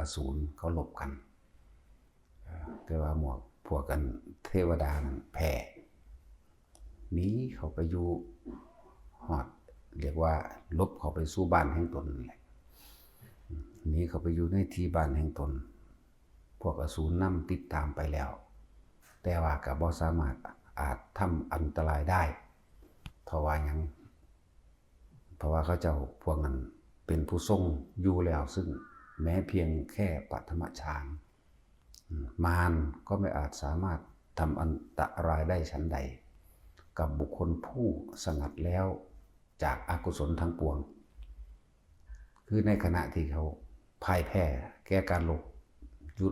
อสูรเขาลบกันแต่ว่าพวกกันเทวดานั้นแพ้หนีเขาไปอยู่ฮอดเรียกว่าลบเขาไปสู่บ้านแห่งตนนั่นแหละหนีเขาไปอยู่ในที่บ้านแห่งตนพวกอสูรนำติดตามไปแล้วแต่ว่าก็บ่สามารถอาจทำอันตรายได้เพราะว่าหยังเพราะว่าเขาเจ้าพวกนั้นเป็นผู้ทรงอยู่แล้วซึ่งแม้เพียงแค่ปฐมฌานมารก็ไม่อาจสามารถทำอันตรายได้ฉันใดกับบุคคลผู้สงัดแล้วจากอกุศลทั้งปวงคือในขณะที่เขาพ่ายแพ้แก้การลบยุ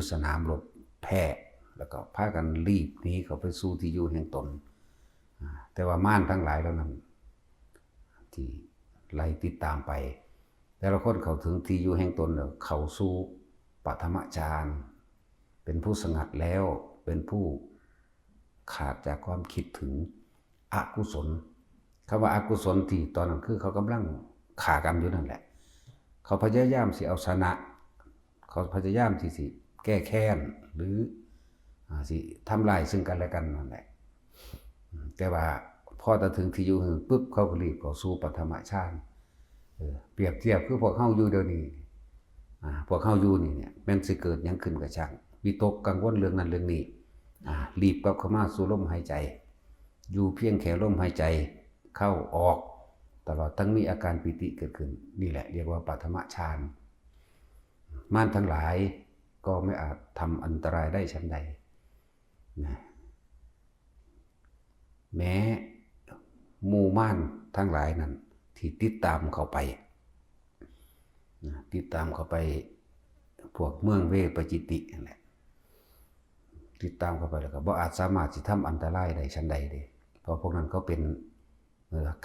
ทธสนามรบแพ้แล้วก็พากันรีบหนีเขาไปสู่ที่อยู่แห่งตนแต่ว่ามารทั้งหลายเหล่านั้นที่ไล่ติดตามไปแต่ละคนเขาถึงที่อยู่แห่งตนแล้วเขาสู่ปฐมฌานเป็นผู้สงัดแล้วเป็นผู้ขาดจากความคิดถึงอกุศลคำว่าอกุศลที่ตอนนั้นคือเขากำลังฆ่ากันอยู่นั่นแหละเขาพยายามสิเอาชนะเขาพยายามที่สิแก้แค้นหรือสิทำลายซึ่งกันและกันนั่นแหละแต่ว่าพอถึงที่อยู่ปุ๊บเขาก็รีบเข้าสู่ปฐมฌานเปรียบเทียบคือพวกเขาอยู่เดี๋ยวนี้พวกเขาอยู่นี่เนี่ยแม้นสิเกิดยังขึ้นกับช่างวิตกกังวลเรื่องนั้นเรื่องนี้รีบกลับเข้ามาสู่ลมหายใจอยู่เพียงแค่ลมหายใจเข้าออกตลอดทั้งมีอาการปิติเกิดขึ้นนี่แหละเรียกว่าปฐมฌานมารทั้งหลายก็ไม่อาจทำอันตรายได้ฉันใดนะแม้หมู่ม่านทั้งหลายนั้นที่ติดตามเขาไปพวกเมืองเวปจิตินั่นแหละติดตามเข้าไปแล้วก็บ่อาจสามารถสิทำอันตรายได้ชั้นใดเด้เพราะพวกนั้นเขาเป็น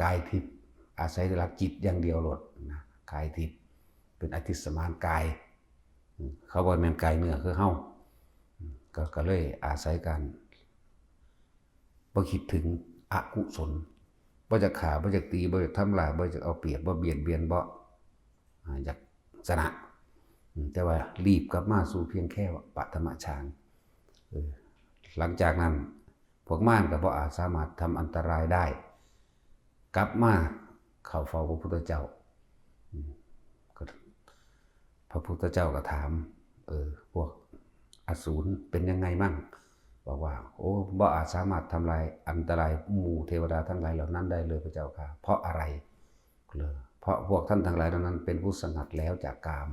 กายทิพย์อาศัยหลักจิตอย่างเดียวหลดนะกายทิพย์เป็นอธิสมานกายเขาบ่แม่นกายเนื้อคือเฮาก็เลยอาศัยการบ่คิดถึงอกุศลบ่จะฆ่าบ่จะตีบ่จะทำลายบ่จะเอาเปรียบบ่เบียดเบียนบ่อยากชนะแต่ว่ารีบกลับมาสู่เพียงแค่ปฐมฌานหลังจากนั้นพวกม่านก็บ่อาจสามารถทำอันตรายได้กลับมาเข้าเฝ้าพระพุทธเจ้าพระพุทธเจ้าก็ถามพวกอสูรเป็นยังไงมั่งบอกว่าโอ้บ่อาจสามารถทำลายอันตรายหมู่เทวดาทั้งหลายเหล่านั้นได้เลยพระเจ้าค่ะเพราะอะไรเพราะพวกท่านทั้งหลายเหล่านั้นเป็นผู้สงัดแล้วจากกาม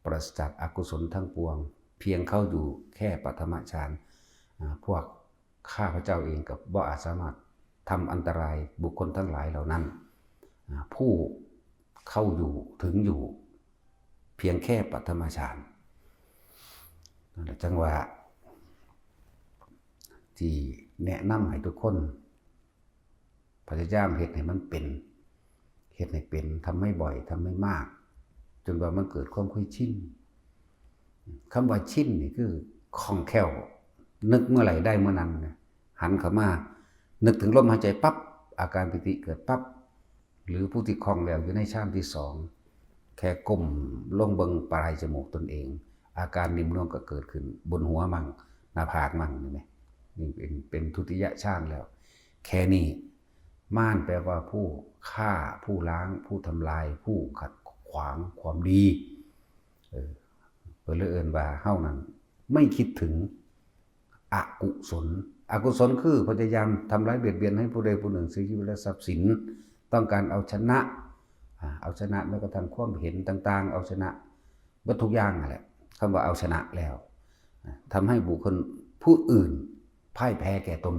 ปราศจากอกุศลทั้งปวงเพียงเข้าอยู่แค่ปฐมฌานพวกข้าพเจ้าเองกับบ่อาจสามารถทำอันตรายบุคคลทั้งหลายเหล่านั้นผู้เข้าอยู่ถึงอยู่เพียงแค่ปฐมฌานจังหวะที่แนะนำให้ทุกคนพยายามเฮ็ดให้มันเป็นเฮ็ดให้เป็นทำไม่บ่อยทำไม่มากจนว่ามันเกิดความเคยชินคำว่าชินนี่คือคล่องแคล่วนึกเมื่อไหร่ได้เมื่อนั้นหันเข้ามานึกถึงลมหายใจปั๊บอาการปิติเกิดปั๊บหรือผู้ที่คล่องแล้วอยู่ในฌานที่สองแค่ก้มลงเบิ่งปลายจมูกตนเองอาการนิ่มนวลก็เกิดขึ้นบนหัวมั่งหน้าผากมั่งนี่ไหมนี่เป็นทุติยฌานแล้วแค่นี้ม่านแปลว่าผู้ฆ่าผู้ล้างผู้ทำลายผู้ขัดขวางความดีเพิ่นเลยเอิ้นว่าเฮานั้นไม่คิดถึงอกุศลคือพยายามทำร้ายเบียดเบียนให้ผู้ใดผู้หนึ่งเสียชีวิตและทรัพย์สินต้องการเอาชนะแม้กระทั่งความเห็นต่างๆเอาชนะวัตถุกอย่างนั่นแหละคำว่าเอาชนะแล้วทำให้บุคคลผู้อื่นพ่ายแพ้แก่ตน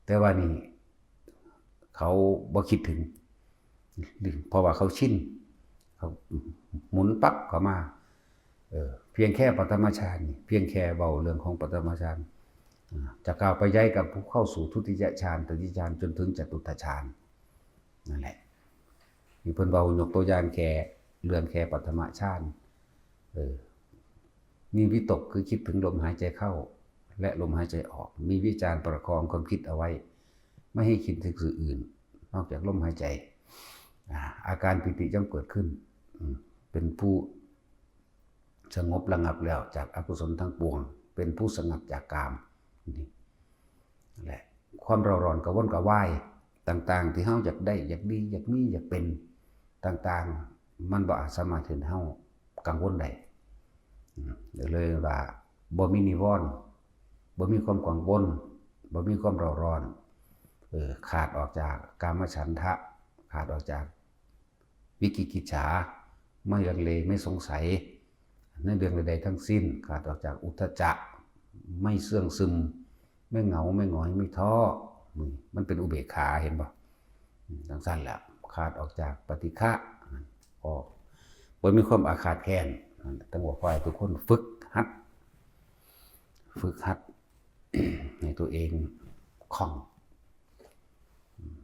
แต่ว่านี่เขาบ่คิดถึงเพราะว่าเขาชินเขาหมุนปั๊บเข้ามาเพียงแค่ปฐมฌานเพียงแค่เบาเรื่องของปฐมฌานจะก้าวไปย้ายกับผู้เข้าสู่ทุติยฌานตติยฌานจนถึงจตุตฌานนั่นแหละมีเพิ่นเบายกตัวอย่างแค่เรื่องแค่ปฐมฌานมีวิตกคือคิดถึงลมหายใจเข้าและลมหายใจออกมีวิจารณ์ประคองความคิดเอาไว้ไม่ให้คิดถึงสิ่งอื่นนอกจากลมหายใจอาการปิติย่อมเกิดขึ้นเป็นผู้ สงบระงับแล้วจากอกุศลทั้งปวงเป็นผู้สงัดจากกามนี่แหละความเร่าร้อนกระวนกระวายต่างๆที่เฮาอยากได้อยากดีอยากมีอยากเป็นต่างๆมันบ่อาจสามารถเห็นเฮากังวลได้เลยว่าบ่มีนิวรณ์บ่มีความกังวลบ่มีความเร่าร้อนขาดออกจากกามฉันทะขาดออกจากวิกิกิจฉาไม่ลังเลไม่สงสัยในเรื่องใดๆทั้งสิ้นขาดออกจากอุทธัจจะไม่เสื่องซึมไม่เหงาไม่หงอยไม่ท้อมันเป็นอุเบกขาเห็นป่ะดังสั้นแหละขาดออกจากปฏิฆะออกบ่มีความอาฆาตแค้นต้องบอกว่าทุกคนฝึกหัดในตัวเองคล่อง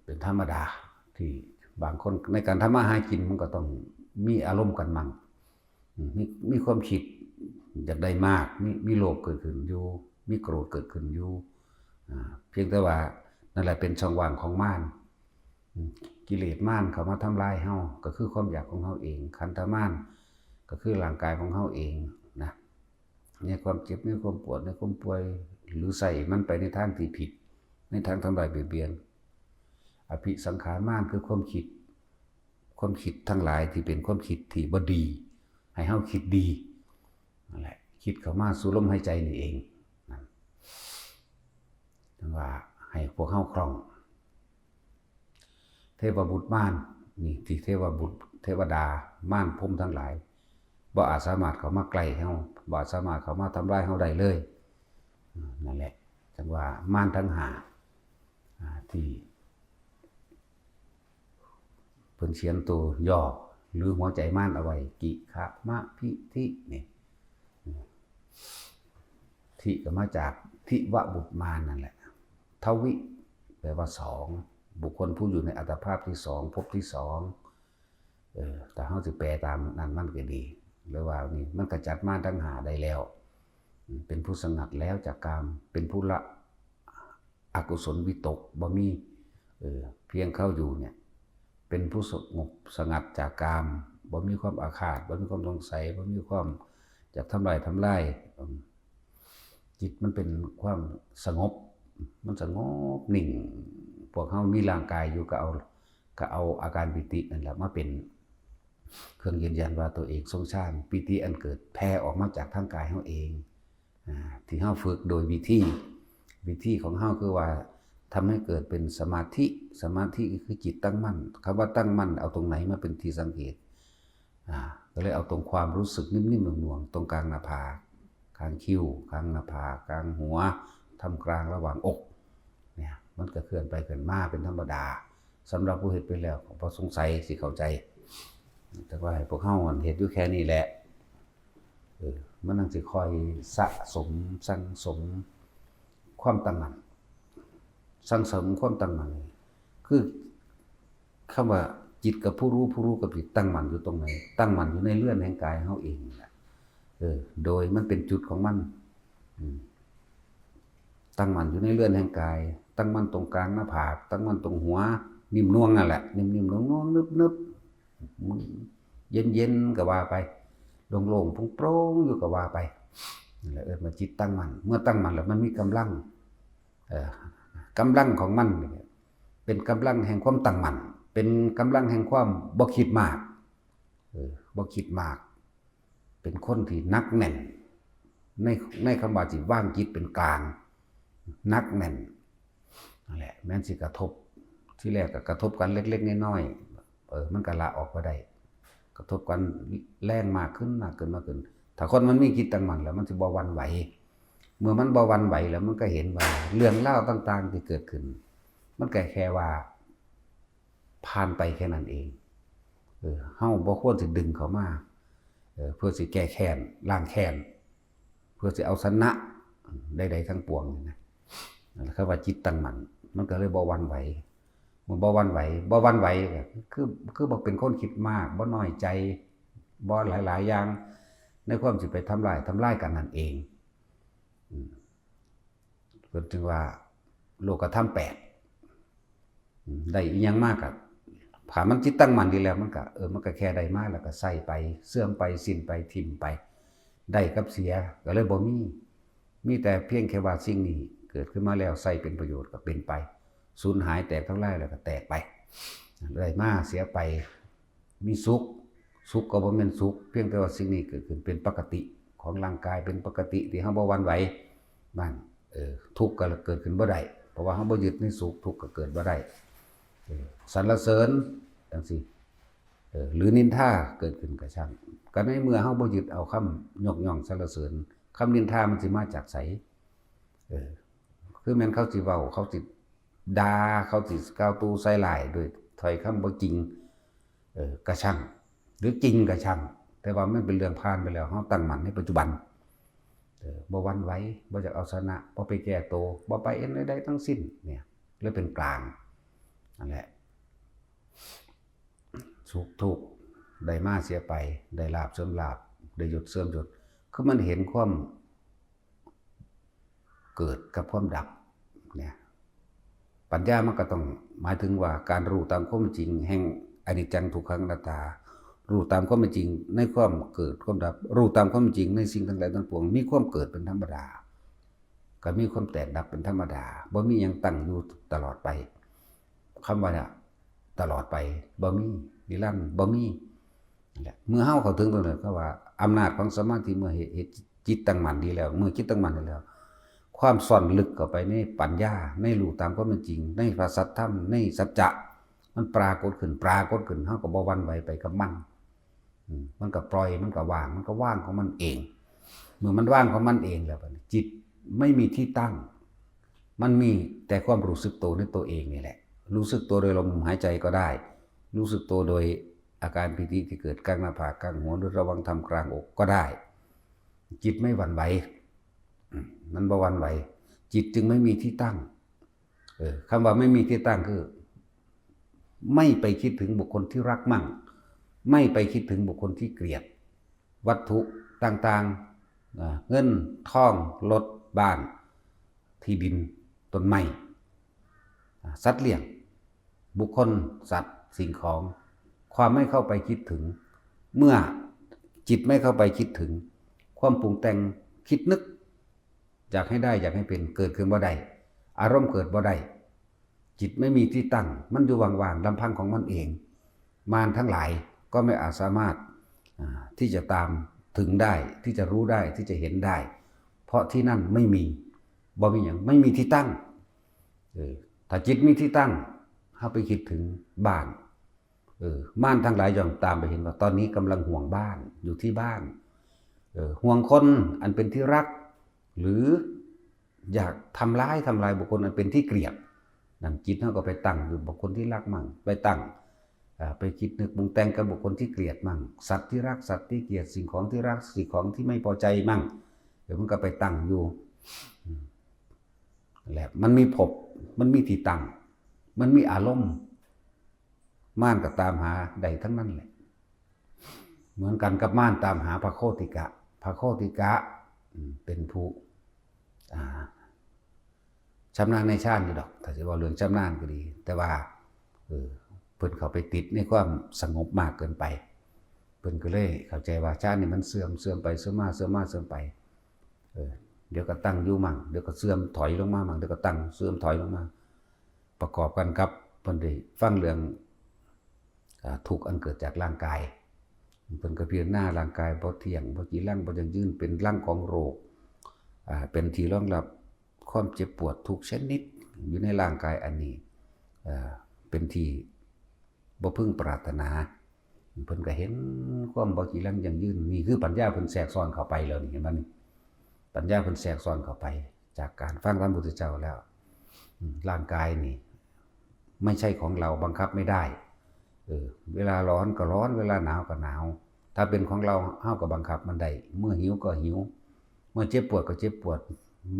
เป็นธรรมดาที่บางคนในการทำมาหากินมันก็ต้องมีอารมณ์กันมั่งมีความคิดอยากได้มากมีโลภเกิดขึ้นอยู่มีโกรธเกิดขึ้นอยู่เพียงแต่ว่านั่นแหละเป็นช่องว่างของม่านกิเลสม่านเขามาทำลายเฮาก็คือความอยากของเฮาเองขันธม่านก็คือร่างกายของเฮาเองนะเนี่ยความเจ็บเนี่ยความปวดเนี่ยความป่วยหรือใส่มันไปในทางที่ผิดในทางทำลายเบียดเบียนอภิสังขารม่านคือความคิดทั้งหลายที่เป็นความคิดที่บ่ดีให้เฮาคิดดีนั่นแหละคิดเข้ามาสู่ลมหายใจนี่เองนั่นจังว่าให้พวกเฮาคล่องเทวบุตรม่านนี่ที่เทวบุตรเทวดาม่านพรหมทั้งหลายบ่อาจสามารถเข้ามาใกล้เฮาบ่อาจสามารถเข้ามาทำร้ายเฮาได้เลยนั่นแหละจังว่าม่านทั้งห้าที่เพิ่นเขียนตัวย่อหรือหัวใจม่านเอาไว้กิขะมะพิธินี่ทิก็มาจากทิวบุตรม่านนั่นแหละทวิแปลว่าสองบุคคลผู้อยู่ในอัตภาพที่สองภพที่สองแต่เฮาสิแปลตามนั้นมันก็ดีหรือว่านี่มันกระจัดม่านทั้งหาได้แล้วเป็นผู้สงัดแล้วจากกามเป็นผู้ละอกุศลวิตกบ่มีเพียงเข้าอยู่เนี่ยเป็นผู้สงบสงัดจากกามบ่มีความอาฆาตบ่มีความสงสัยบ่มีความอยากทำลายจิตมันเป็นความสงบมันสงบนิ่งพวกเฮามีร่างกายอยู่ก็เอาอาการปิตินั่นแหละมาเป็นเครื่องยืนยันว่าตัวเองทรงฌานปิติอันเกิดแผ่ออกมาจากทางกายเฮาเองที่เฮาฝึกโดยวิธีของเฮาคือว่าทำให้เกิดเป็นสมาธิคือจิตตั้งมั่นคำว่าตั้งมั่นเอาตรงไหนมาเป็นที่สังเกตก็เลยเอาตรงความรู้สึกนิ่มๆหน่วงๆตรงกลางหน้าผากกลางคิ้วกลางหน้าผากกลางหัวทำกลางระหว่างอกเนี่ยมันก็เคลื่อนไปเคลื่อนมาเป็นธรรมดาสำหรับผู้เฮ็ดไปแล้วพอสงสัยสิเข้าใจแต่ว่าให้พวกเฮาเฮ็ดอยู่แค่นี้แหละมันนั่งสิคอยสะสมสั่งสมความตั้งมั่นสั่งสมความตั้งมั่นคือคำว่าจิตกับผู้รู้กับจิตตั้งมั่นอยู่ตรงไหนตั้งมั่นอยู่ในเรือนแห่งกายเฮาเองแหละโดยมันเป็นจุดของมันตั้งมั่นอยู่ในเรือนแห่งกายตั้งมั่นตรงกลางหน้าผากตั้งมั่นตรงหัวนิ่มนวลนั่นแหละนิ่มๆนวลๆนึบๆเย็นๆก็ว่าไปโล่งๆโปร่งๆอยู่ก็ว่าไปนั่นแหละมาจิตตั้งมั่นเมื่อตั้งมั่นแล้วมันมีกำลังของมันเป็นกำลังแห่งความตั้งมั่นเป็นกำลังแห่งความบ่คิดมากเป็นคนที่นักแน่นในคำว่าจิตว่างจิตเป็นกลางนักแน่นนั่นแหละแม้นสิกระทบที่แรกก็กระทบกันเล็กๆน้อยๆมันก็ละออกไปได้กระทบกันแรงมากขึ้นถ้าคนมันมีจิตตั้งมั่นแล้วมันสิบ่หวั่นไหวเมื่อมันบ่หวั่นไหวแล้วมันก็เห็นว่าเรื่องเล่าต่างๆที่เกิดขึ้นมันก็แค่ว่าผ่านไปแค่นั้นเองเฮาบ่ควรสิดึงเขามาเพื่อสิแก้แค้นล้างแค้นเพื่อสิเอาชนะใดๆทั้งปวงนะนั่นคือว่าจิตตั้งมั่นมันก็เลยบ่หวั่นไหวมันบ่หวั่นไหวก็คือบ่เป็นคนคิดมากบ่น้อยใจบ่หลายๆอย่างในความสิไปทำลายกันนั่นเองเพิ่นจึงว่าโลกธรรม8ได้อีหยังมากก็ถ้ามันจิตตั้งมั่นดีแล้วมันก็แค่ได้มาแล้วก็ใส่ไปเสื่อมไปสิ้นไปทิ่มไป ได้กับเสียก็เลยบ่มีแต่เพียงแค่ว่าสิ่งนี้เกิดขึ้นมาแล้วใส่เป็นประโยชน์ก็เป็นไปสูญหายแตกทั้งหลายแล้วก็แตกไปได้มาเสียไปมีสุขก็บ่แม่นสุขเพียงแต่ว่าสิ่งนี้เกิดขึ้นเป็นปกติของร่างกายเป็นปกติที่เฮาบ่หวั่นไหวบ้างทุกข์ก็เกิดขึ้นบ่ได้เพราะว่าเฮาบ่ยึดในสุขทุกข์ก็เกิดบ่ได้สรรเสริญจังซี่หรือนินทาเกิดขึ้นก็ช่างก็ในเมื่อเฮาบ่ยึดเอาคำยกย่องสรรเสริญคำนินทามันสิมาจากไสคือแม่นเขาสิเว้าเขาสิด่าเขาสิกล่าวตูใส่ร้ายด้วยถ้อยคำบ่จริงก็ช่างหรือจริงก็ช่างแต่ว่ามันเป็นเรื่องผ่านไปแล้วเฮาตั้งมั่นในปัจจุบันบ่หวั่นไหวบ่อยากเอาชนะบ่ไปแก้โตบ่ไปเอ็นใดๆทั้งสิ้นเนี่ยเลยเป็นกลางนั่นแหละสุขทุกข์ได้มาเสียไปได้ลาภเสื่อมลาภได้ยศเสื่อมยศคือมันเห็นความเกิดกับความดับเนี่ยปัญญามันก็ต้องหมายถึงว่าการรู้ตามความจริงแห่งอนิจจังทุกขังอนัตตารู้ตามความจริงในความเกิดความดับรู้ตามความจริงในสิ่งทั้งหลายทั้งปวงมีความเกิดเป็นธรรมดาก็มีความแตกดับเป็นธรรมดาบ่มีหยังตั้งอยู่ตลอดไปคำว่าเนี่ยตลอดไปบ่มีนิรันดร์บ่มีนั่นแหละเมื่อเฮาเข้าถึงตรงนั้นก็ว่าอำนาจของสมาธิเมื่อเหตุจิตตั้งมั่นดีแล้วเมื่อจิตตั้งมั่นดีแล้วความซ่อนลึกเข้าไปในปัญญาในรู้ตามความเป็นจริงในพระสัทธรรมในสัจจะมันปรากฏขึ้นเฮาก็บ่หวั่นไหวไปกับมันก็ปล่อยมันก็ว่างของมันเองเมื่อมันว่างของมันเองแล้วจิตไม่มีที่ตั้งมันมีแต่ความรู้สึกตัวในตัวเองนี่แหละรู้สึกตัวโดยลมหายใจก็ได้รู้สึกตัวโดยอาการปิติที่เกิดกลางหน้าผากกลางหัวหรือระวังทำกลางอกก็ได้จิตไม่หวั่นไหวมันบ่หวั่นไหวจิตจึงไม่มีที่ตั้งคำว่าไม่มีที่ตั้งคือไม่ไปคิดถึงบุคคลที่รักมั่งไม่ไปคิดถึงบุคคลที่เกลียดวัตถุต่างๆเงินทองรถบ้านที่ดินต้นไม้สัตว์เลี้ยงบุคคลสัตว์สิ่งของความไม่เข้าไปคิดถึงเมื่อจิตไม่เข้าไปคิดถึงความปรุงแต่งคิดนึกอยากให้ได้อยากให้เป็นเกิดขึ้นบ่ได้อารมณ์เกิดบ่ได้จิตไม่มีที่ตั้งมันอยู่ว่างๆลำพังของมันเองมารทั้งหลายก็ไม่อาจสามารถที่จะตามถึงได้ที่จะรู้ได้ที่จะเห็นได้เพราะที่นั่นไม่มีบ่มีอย่างไม่มีที่ตั้งถ้าจิตมีที่ตั้งเข้าไปคิดถึงบ้านม่านทั้งหลายย่อมตามไปเห็นว่าตอนนี้กำลังห่วงบ้านอยู่ที่บ้านห่วงคนอันเป็นที่รักหรืออยากทำร้ายบุคคลอันเป็นที่เกลียดนั่นจิตเขาก็ไปตั้งอยู่บุคคลที่รักมั่งไปตั้งไปคิดนึกปรุงแต่งกับบุคคลที่เกลียดมั่งสัตว์ที่รักสัตว์ที่เกลียดสิ่งของที่รักสิ่งของที่ไม่พอใจมั่งเดี๋ยวมันก็ไปตั้งอยู่แหละมันมีภพมันมีที่ตั้งมันมีอารมณ์ม่านก็ตามหาใดทั้งนั้นแหละเหมือนกันกับม่านตามหาพระโคติกะเป็นผู้ชำนาญในชาตินี่ดอกถ้าจะว่าเรื่องชำนาญก็ดีแต่ว่าเพิ่นเข้าไปติดในความสงบมากเกินไปเพิ่นก็เลยเข้าใจว่าชาตินี่มันเสื่อมไปเสื่อมไปเดี๋ยวก็ตั้งอยู่มั่งเดี๋ยวก็เสื่อมถอยลงมามั่งเดี๋ยวก็ตั้งเสื่อมถอยลงมาประกอบกันครับเพิ่นได้ฟังเรื่องทุกข์อันเกิดจากร่างกายเพิ่นก็พิจารณาร่างกายบ่เที่ยงบ่จีรังบ่ยั่งยืนเป็นร่างของโรคเป็นที่รองรับความเจ็บปวดทุกชนิดอยู่ในร่างกายอันนี้เป็นที่บ่พึงปรารถนาเพิ่นก็เห็นความบ่จีรังยั่งยืนนี่คือปัญญาเพิ่นแทรกซ้อนเข้าไปแล้วนี่เห็นบ่นี่ปัญญาเพิ่นแทรกซ้อนเข้าไปจากการฟังพระพุทธเจ้าแล้วร่างกายนี่ไม่ใช่ของเราบังคับไม่ได้เวลาร้อนก็ร้อนเวลาหนาวก็หนาวถ้าเป็นของเราเฮาก็บังคับมันได้เมื่อหิวก็หิวเมื่อเจ็บปวดก็เจ็บปวด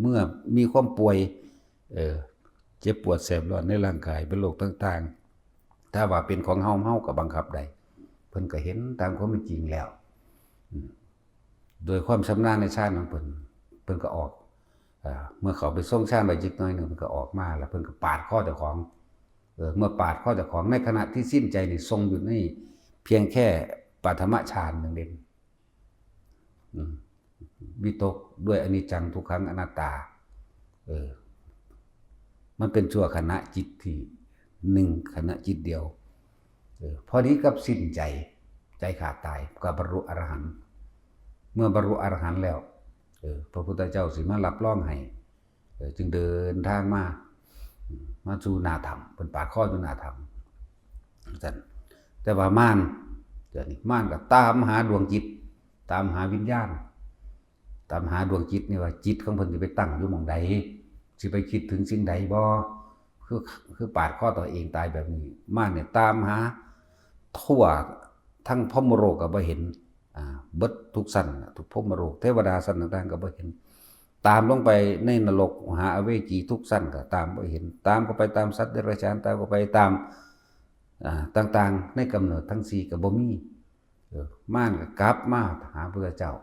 เมื่อมีความป่วยเจ็บปวดแสบร้อนในร่างกายเป็นโรคต่างๆถ้าว่าเป็นของเฮาก็บังคับได้เพิ่นก็เห็นตามความเป็นจริงแล้วโดยความชำนาญในชาติของเพิ่นก็ออกเมื่อเขาไปส่งชาติไปจิกน้อยนึงเพิ่นก็ออกมาแล้วเพิ่นก็ปาดข้อเจ้าของเมื่อปาดข้อเจ้าของในขณะที่สิ้นใจนี่ทรงอยู่ในเพียงแค่ปฐมฌานนึงเด่น วิตกด้วยอนิจจังทุกขังอนัตตามันเป็นชั่วขณะจิตที่หนึ่งขณะจิตเดียวพอดีกับสิ้นใจขาดตายกับบรรลุอรหันต์เมื่อบรรลุอรหันต์แล้วพระพุทธเจ้าสิมารับรองให้จึงเดินทางมาสู่นาธรรมเป็นปากข้อสู่นาธรรมแต่ว่ามารเดี๋ยวนี้มารก็ตามหาดวงจิตตามหาวิญญาณตามหาดวงจิตนี่ว่าจิตของเพิ่นสิไปตั้งอยู่หม่องใดสิไปคิดถึงสิ่งใดบ่คือปาดข้อตัวเองตายแบบนี้มารเนี่ยตามหาทั่วทั้งพรหมโลกก็บ่เห็นเบิดทุกสั่นทุกพรหมโลกเทวดาสั่นต่างๆก็บ่เห็นตามลงไปในนรกหาอเวจีทุกสั่นก็ตามบ่เห็นตามก็ไปตามสัตว์เดรัจฉานตามก็ไปตามต่างๆในกำเนิดทั้ง4ก็บ่มีมารก็กลับมาหาพระพุทธเจ้า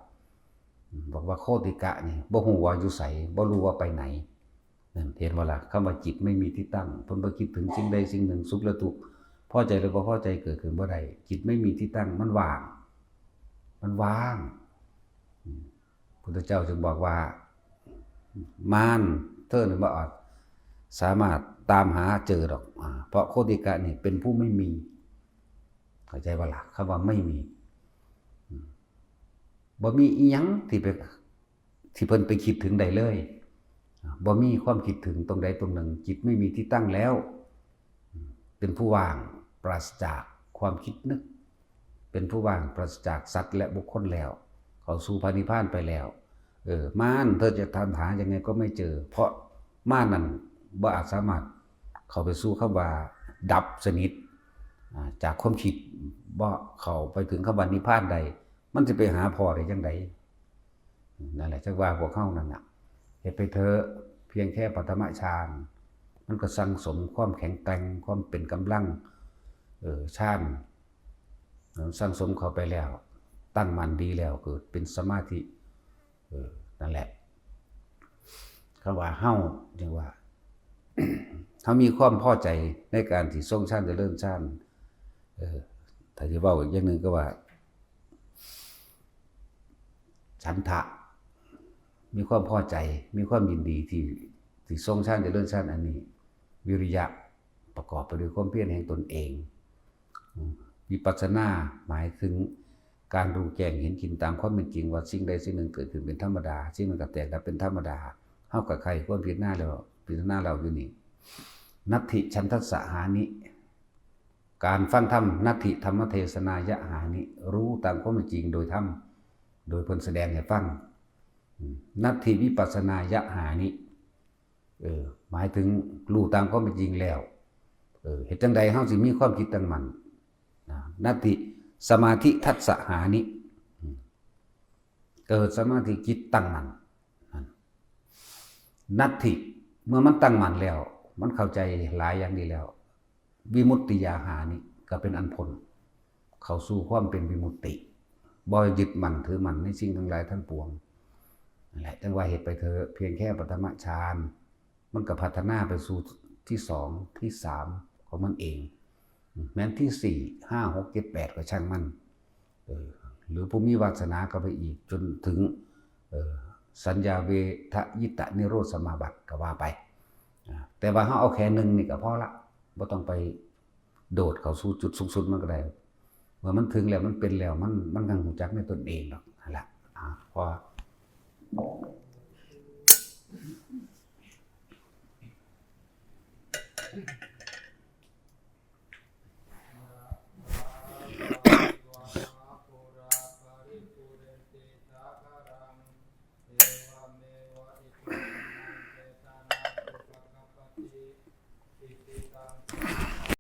บอกว่าโคติกะนี่บ่ฮู้ว่าอยู่ไสบ่รู้ว่าไปไหนนั่นเห็นบ่ล่ะคำว่าจิตไม่มีที่ตั้งเพิ่นบ่คิดถึงสิ่งใดสิ่งหนึ่งสุขและทุกข์พอใจหรือบ่พอใจเกิดขึ้นบ่ได้จิตไม่มีที่ตั้งมันว่างพุทธเจ้าจึงบอกว่ามารเธอนี่บ่อาจสามารถตามหาเจอดอกเพราะโคติกะนี่เป็นผู้ไม่มีเข้าใจบ่ล่ะคำว่าไม่มีบ่มีอีหยังที่เพิ่นไปคิดถึงใดเลยบ่มีความคิดถึงตรงใดตรงหนึ่งจิตไม่มีที่ตั้งแล้วเป็นผู้ว่างปราศจากความคิดนึกเป็นผู้ว่างปราศจากสัตว์และบุคคลแล้วเข้าสู่พระนิพพานไปแล้วมารเธอจะทำหายังไงก็ไม่เจอเพราะมารนั้นบ่อาจสามารถเข้าไปสู่คำว่าดับสนิทจากความคิดบ่เข้าไปถึงคำว่านิพพานใดมันจะไปหาพอได้จังไดนั่นแหละจักว่าพวกเฮานั่นน่ะเฮ็ดไปเถอะเพียงแค่ปฐมฌานมันก็สั่งสมความแข็งแกร่งความเป็นกำลังฌานสั่งสมเข้าไปแล้วตั้งมั่นดีแล้วเกิดเป็นสมาธินั่นแหละคำว่าเฮาจังว่า เฮามีความพอใจในการที่ทรงฌานเจริญฌานถ้าสิเว้าอีกอย่างนึงก็ว่าฉันทะมีความพอใจมีความยินดีที่ทรงฌานเจริญฌานอันนี้วิริยะประกอบไปด้วยความเพียรแห่งตนเองวิปัสสนาหมายถึงการรู้แจ้งเห็นจริงตามความเป็นจริงว่าสิ่งใดสิ่งหนึ่งเกิดขึ้นเป็นธรรมดาสิ่งมันก็แตกดับเป็นธรรมดาเฮากับใครความพิจารณาแล้วพิจารณาเราอยู่นี่นัตถิฉันทัสสะหานิการฟังธรรมนัตถิธรรมเทศนายะหานิรู้ตามความเป็นจริงโดยธรรมโดยเพิ่นแสดงให้ฟังนัตถิวิปัสสนายะหานิหมายถึงรู้ตามความเป็นจริงแล้วเฮ็ดจังใดเฮาสิมีความคิดตั้งมั่นนัตถิสมาธิทัสสะหานิเกิดสมาธิจิตตั้งมั่นนัตถิเมื่อมันตั้งมั่นแล้วมันเข้าใจหลายอย่างดีแล้ววิมุตติยาหานิก็เป็นอันพ้นเข้าสู่ความเป็นวิมุตติบ่ยึดมั่นถือมั่นในสิ่งทั้งหลายทั้งปวงนั่นแหละจังว่าเฮ็ดไปเถอะเพียงแค่ปฐมฌานมันก็พัฒนาไปสู่ที่2ที่3ของมันเองแม้นที่4 5 6 7 8ก็ช่างมันหรือผู้มีวาสนาก็ไปอีกจนถึงสัญญาเวทยิตะนิโรธสมาบัติก็ว่าไปแต่ว่าเฮาเอาแค่หนึ่งนี่ก็พอละบ่ต้องไปโดดเข้าสู่จุดสูงสุดมันก็ได้เมื่อมันถึงแล้วมันเป็นแล้วมันก็รู้จักในตนเองดอกนั่นแหละพอ